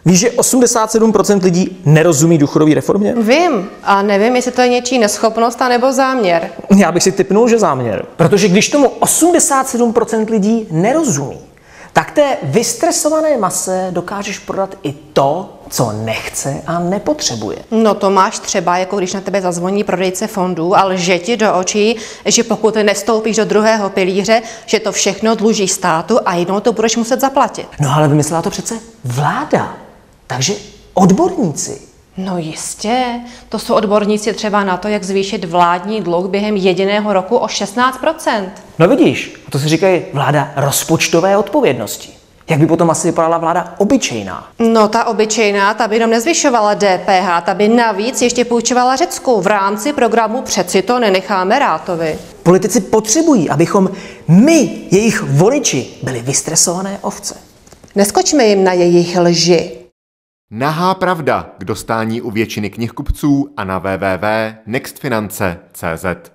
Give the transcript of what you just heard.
Víš, že 87% lidí nerozumí důchodové reformě? Vím, a nevím, jestli to je něčí neschopnost anebo záměr. Já bych si tipnul, že záměr. Protože když tomu 87% lidí nerozumí, tak té vystresované mase dokážeš prodat i to, co nechce a nepotřebuje. No to máš třeba, jako když na tebe zazvoní prodejce fondů a lže ti do očí, že pokud nestoupíš do druhého pilíře, že to všechno dlužíš státu a jednou to budeš muset zaplatit. No ale vymyslela to přece vláda. Takže odborníci. No jistě, to jsou odborníci třeba na to, jak zvýšit vládní dluh během jediného roku o 16%. No vidíš, to se říkají vláda rozpočtové odpovědnosti. Jak by potom asi vypadala vláda obyčejná? No ta obyčejná, ta by jenom nezvyšovala DPH, ta by navíc ještě půjčovala Řecku. V rámci programu Přeci to nenecháme Rátovi. Politici potřebují, abychom my, jejich voliči, byli vystresované ovce. Neskočme jim na jejich lži. Nahá pravda k dostání u většiny knihkupců a na www.nextfinance.cz.